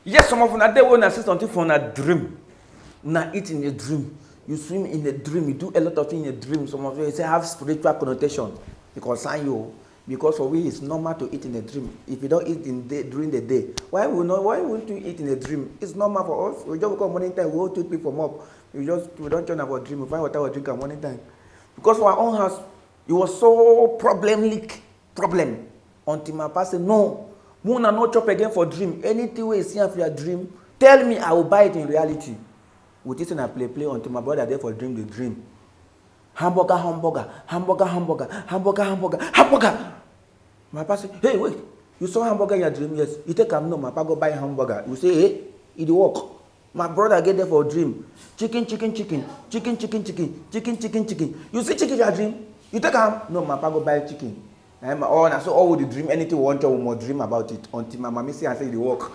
Yes, some of them they want to see something from a dream. Now eat in a dream. You swim in a dream. You do a lot of things in a dream. Some of you say have spiritual connotation. It concern you. Because for we it's normal to eat in a dream. If you don't eat during the day, why won't you eat in a dream? It's normal for us. We just wake up morning time, we go to sleep from up. We don't turn our dream. We find water we drink at morning time. Because for our own house, it was so problem. Until my pastor said, no, moon and no chop again for dream. Anything we see for your dream, tell me I will buy it in reality. With it and I play until my brother there for dream the dream. Hamburger. My pastor say, hey, wait, you saw hamburger in your dream? Yes. You take no, my papa go buy hamburger. You say, hey, it work. My brother get there for a dream. Chicken. You see chicken in your dream? You take no, my papa go buy chicken. And so all the dream, anything we want to more dream about it until my mommy say and say it work.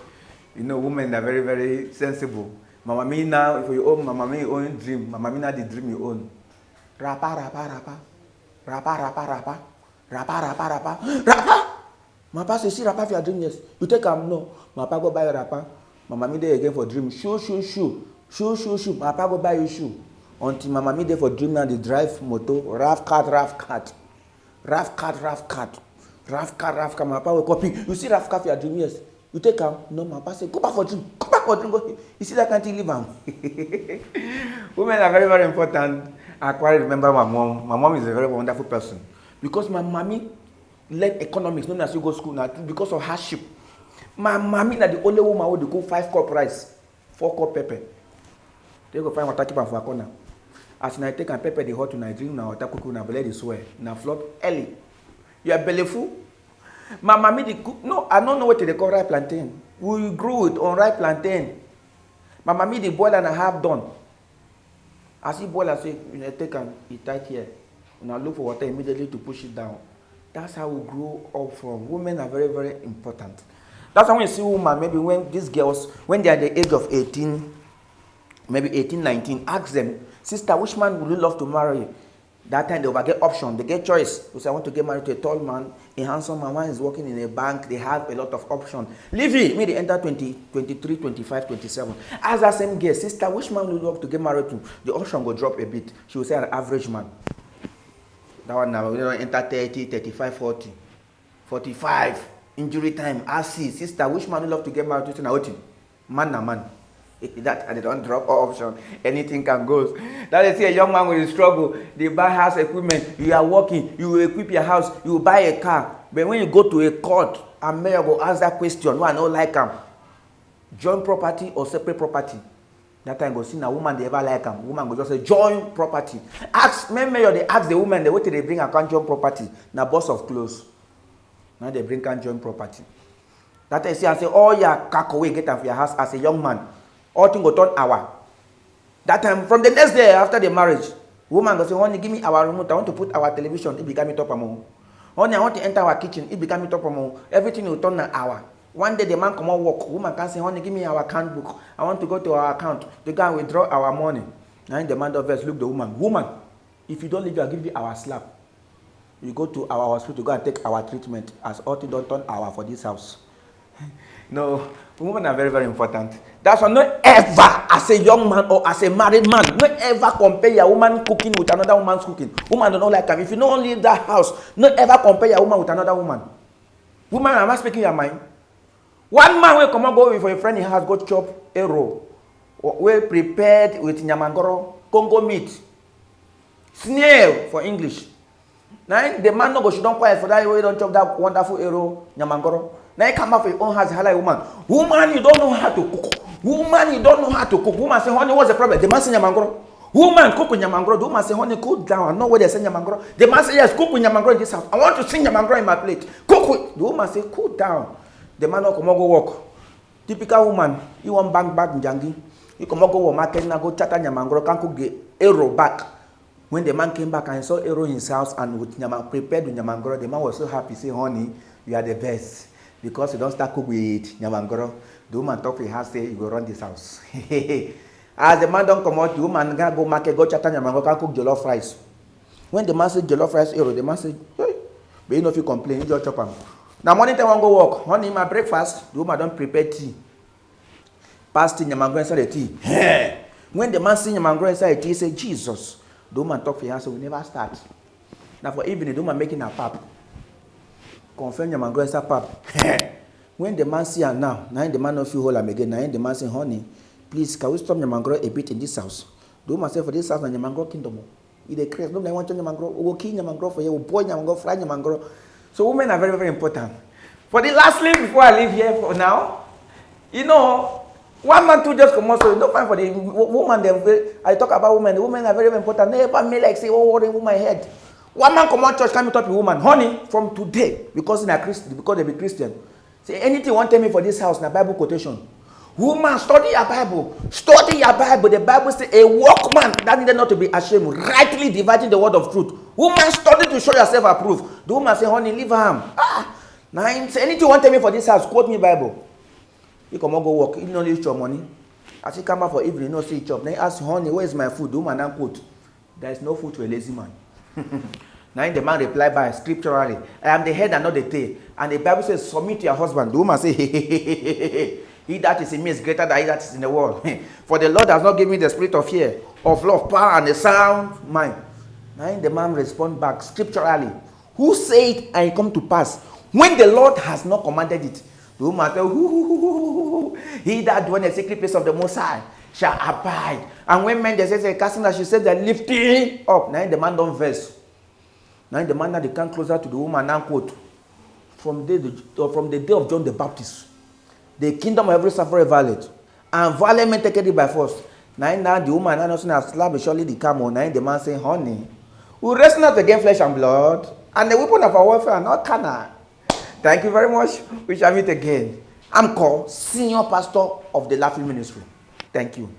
You know, women are very, very sensible. My mommy now, if you own my mommy own dream, my mommy now the dream you own. Rapa. My papa say, see rapa for your dream, yes. You take no. My papa go buy a rapa. My mommy there again for dream. Shoe. My papa go buy you shoe. Until my mommy there for dream now they drive motor. Raf cat. My papa will copy. You see raf cat for your dream, yes. You take no. My papa say, go back for dream. Go. You see that can't leave him. Women are very, very important. I quite remember my mom. My mom is a very wonderful person. Because my mommy learned economics, not as you go to school now, because of hardship. My mommy is the only woman who cook 5 cup rice, 4 cup pepper. They go find water keep for a corner. As I take and pepper the hot to I drink now, water cook now, belly the swear. Now flop early. You are belly full. My mommy the cook. No, I don't know what they call ripe plantain. We grew it on ripe plantain. My mommy the boil and I have done. As he boil, I say, you take and it tight here. Now look for water immediately to push it down. That's how we grow up from. Women are very, very important. That's why when you see women, maybe when these girls, when they are the age of 18, maybe 18, 19, ask them, sister, which man would you love to marry? That time they will get option, they get choice. They say, I want to get married to a tall man, a handsome man. One is working in a bank, they have a lot of options. Leave it, maybe they enter 20, 23, 25, 27. As that same girl, sister, which man would you love to get married to? The option will drop a bit. She will say an average man. That one now, we don't enter 30, 35, 40, 45. Injury time, ask sister, which man would you love to get married to? Now, man. That and they don't drop option. Anything can go. That is a young man will struggle. They buy house equipment. You are working. You will equip your house. You will buy a car. But when you go to a court, a mayor will ask that question. Why not like him? Joint property or separate property? That time go see a woman they ever like him. Woman go just say joint property. Ask mayor. They ask the woman. They wait till they bring a joint property. Now boss of clothes. Now they bring a joint property. That is say oh yeah, kakaway get out of your house as a young man. All things go turn hour. That time, from the next day after the marriage, woman go say, honey, give me our remote. I want to put our television. It became it up among. Honey, I want to enter our kitchen. It became it up among. Everything will turn an hour. One day the man come out work. Woman can say, honey, give me our account book. I want to go to our account. The guy will withdraw our money. And the man does look the woman. Woman, if you don't leave, I'll give you our slap. You go to our hospital to go and take our treatment. As all things don't turn hour for this house. No, women are very, very important. That's why not ever, as a young man or as a married man, not ever compare your woman cooking with another woman's cooking. Woman don't like him. If you don't leave that house, not ever compare your woman with another woman. Woman, am I speaking your mind? One man will come and go with a friend, he has got chop a roll. Well prepared with nyamangoro, Congo meat. Snail for English. Now the man no go, she don't quiet for that way, don't chop that wonderful arrow, nyamangoro. Now you come up with your own house, hello woman. Woman, you don't know how to cook. Woman, you don't know how to cook. Woman say, honey, what's the problem? The man say nyamangoro. Woman, cook with nyamangoro. The woman say, honey, cool down. I know where they say nyamangoro. The man say, yes, cook with nyamangoro in this house. I want to see nyamangoro in my plate. Cook with. The woman say, cool down. The man no come go work. Typical woman, you want bang njangi. You come go work market now go chatter nyamangoro. Can cook the arrow back. When the man came back and saw arrow in his house and with prepared with nyamangoro, the man was so happy. Say, honey, you are the best. Because you don't start cook with nyamangoro, the woman talk to her, say, you go run this house. As the man don't come out, the woman go market, go chatter nyamangoro, can cook jollof rice. When the man say jollof rice arrow, the man say, hey, but you know if you complain, you just chop them. Now morning time I go work, honey, my breakfast, the woman don't prepare tea. Passed Nyamangro inside the tea. When the man see Nyamangro inside the tea, he say, Jesus. The woman talk for her, so we never start. Now for evening, the woman making a pap. Confirm Nyamangro inside pap. When the man see her now the man not feel hold him again. Now the man say, honey, please, can we stop Nyamangro a bit in this house? The woman say, for this house, Nyamangro kingdom. If they create, nobody want Nyamangro. We will kill Nyamangro for you. We will boil Nyamangro, fry Nyamangro. So women are very, very important. For the lastly, before I leave here for now, you know, one man too just come out, so you don't find for the woman. I talk about women. The women are very, very important. Never me like say, oh, what in my head. One man come out church, come talk to a woman, honey, from today, because they be Christian. Say anything you want to tell me for this house, na Bible quotation. Woman, study your Bible. Study your Bible. The Bible says a workman that needed not to be ashamed, rightly dividing the word of truth. Woman, study to show yourself approved. The woman say, honey, leave her. Now, say anything you want to tell me for this house, quote me Bible. You come on go work. You don't need your money. As you come back for evening, you don't see chop. Then you ask, honey, where is my food? The woman then quote, there is no food to a lazy man. Now the man reply by scripturally, I am the head and not the tail. And the Bible says, submit to your husband. The woman say, he that is in me is greater than he that is in the world. For the Lord has not given me the spirit of fear, of love, power, and a sound mind. Now the man respond back scripturally, who say it and it come to pass when the Lord has not commanded it? The woman say, he that dwell in the secret place of the Most High shall abide. And when men they say casting that, she said they're lifting up. Now the man don't verse. Now the man that they come closer to the woman and quote, from the day of John the Baptist, the kingdom of every sufferer violent, and violent men take it by force. Now the woman and also slap surely the camel. Now the man say, honey, we wrestle not against flesh and blood, and the weapon of our warfare are not carnal. Thank you very much. We shall meet again. I'm called Senior Pastor of the Laughing Ministry. Thank you.